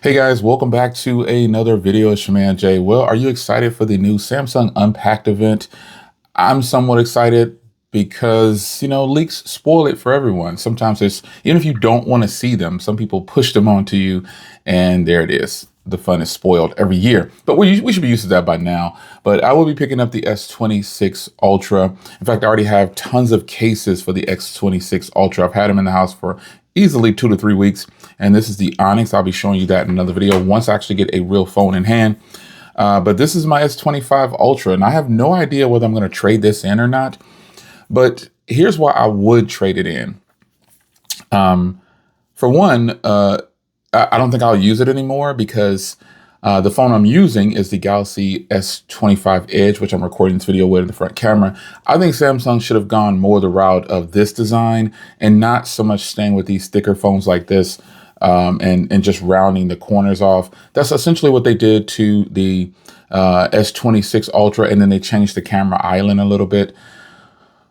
Hey guys, welcome back to another video. It's your man Jay. Well, are you excited for the new Samsung Unpacked event? I'm somewhat excited because, leaks spoil it for everyone. Sometimes even if you don't want to see them, some people push them onto you and there it is. The fun is spoiled every year, but we should be used to that by now. But I will be picking up the S26 Ultra. In fact, I already have tons of cases for the S26 Ultra. I've had them in the house for easily 2 to 3 weeks. And this is the Onyx. I'll be showing you that in another video once I actually get a real phone in hand. But this is my S25 Ultra, and I have no idea whether I'm going to trade this in or not. But here's why I would trade it in. For one, I don't think I'll use it anymore because the phone I'm using is the Galaxy S25 Edge, which I'm recording this video with in the front camera. I think Samsung should have gone more the route of this design and not so much staying with these thicker phones like this. And just rounding the corners off. That's essentially what they did to the S26 Ultra, and then they changed the camera island a little bit.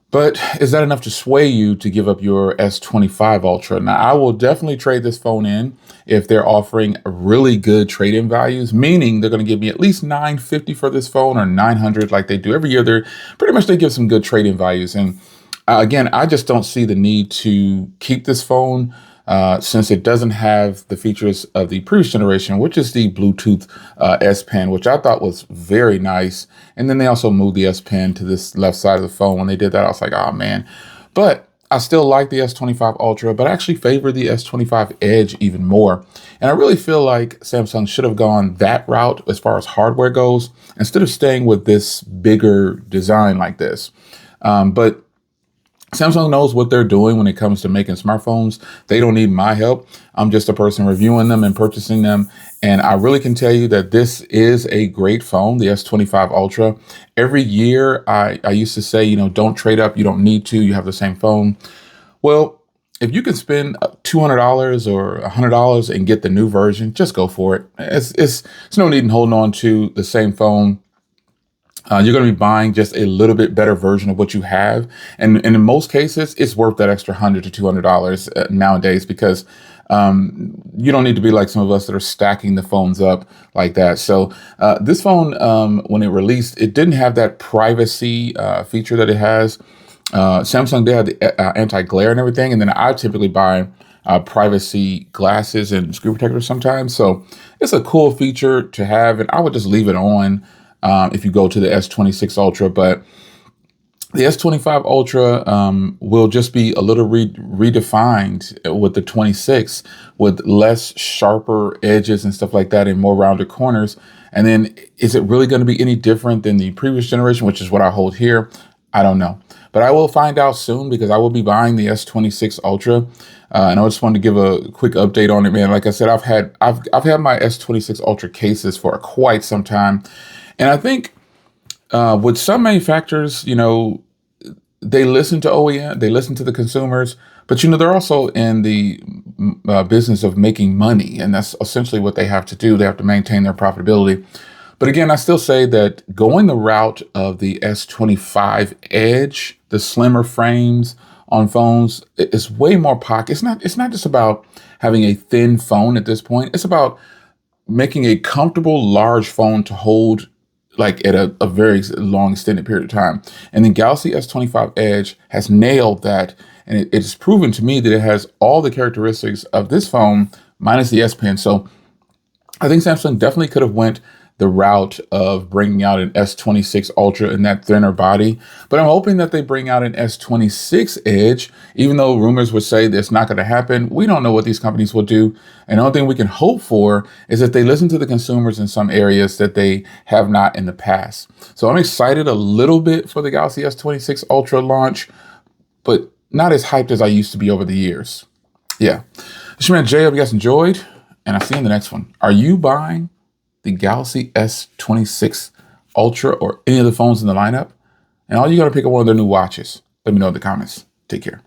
But is that enough to sway you to give up your S25 Ultra? Now, I will definitely trade this phone in if they're offering really good trade-in values, meaning they're going to give me at least $950 for this phone or $900 like they do every year. They give some good trade-in values. And again, I just don't see the need to keep this phone since it doesn't have the features of the previous generation, which is the Bluetooth S Pen, which I thought was very nice. And then they also moved the S Pen to this left side of the phone. When they did that, I was like, oh man. But I still like the S25 Ultra, but I actually favor the S25 Edge even more. And I really feel like Samsung should have gone that route as far as hardware goes, instead of staying with this bigger design like this. But Samsung knows what they're doing when it comes to making smartphones. They don't need my help. I'm just a person reviewing them and purchasing them. And I really can tell you that this is a great phone, the S25 Ultra. Every year I used to say, don't trade up. You don't need to. You have the same phone. Well, if you can spend $200 or $100 and get the new version, just go for it. It's no need in holding on to the same phone. You're going to be buying just a little bit better version of what you have. And in most cases, it's worth that extra $100 to $200 nowadays because you don't need to be like some of us that are stacking the phones up like that. So this phone, when it released, it didn't have that privacy feature that it has. Samsung, they had the anti-glare and everything. And then I typically buy privacy glasses and screen protectors sometimes. So it's a cool feature to have, and I would just leave it on if you go to the S26 Ultra. But the S25 Ultra will just be a little redefined with the 26, with less sharper edges and stuff like that and more rounded corners. And then is it really going to be any different than the previous generation, which is what I hold here? I don't know. But I will find out soon because I will be buying the S26 Ultra. And I just wanted to give a quick update on it, man. Like I said, I've had my S26 Ultra cases for quite some time. And I think with some manufacturers, they listen to OEM, they listen to the consumers, but they're also in the business of making money, and that's essentially what they have to do. They have to maintain their profitability. But again, I still say that going the route of the S25 Edge, the slimmer frames on phones, is way more pocket. It's not just about having a thin phone at this point. It's about making a comfortable, large phone to hold like at a very long extended period of time. And the Galaxy S25 Edge has nailed that. And it's proven to me that it has all the characteristics of this phone minus the S Pen. So I think Samsung definitely could have went the route of bringing out an S26 Ultra in that thinner body. But I'm hoping that they bring out an S26 Edge, even though rumors would say that's not going to happen. We don't know what these companies will do. And the only thing we can hope for is that they listen to the consumers in some areas that they have not in the past. So I'm excited a little bit for the Galaxy S26 Ultra launch, but not as hyped as I used to be over the years. Yeah. This is your man Jay. Hope you guys enjoyed, and I'll see you in the next one. Are you buying the Galaxy S26 Ultra or any of the phones in the lineup? And all you got to pick up one of their new watches. Let me know in the comments. Take care.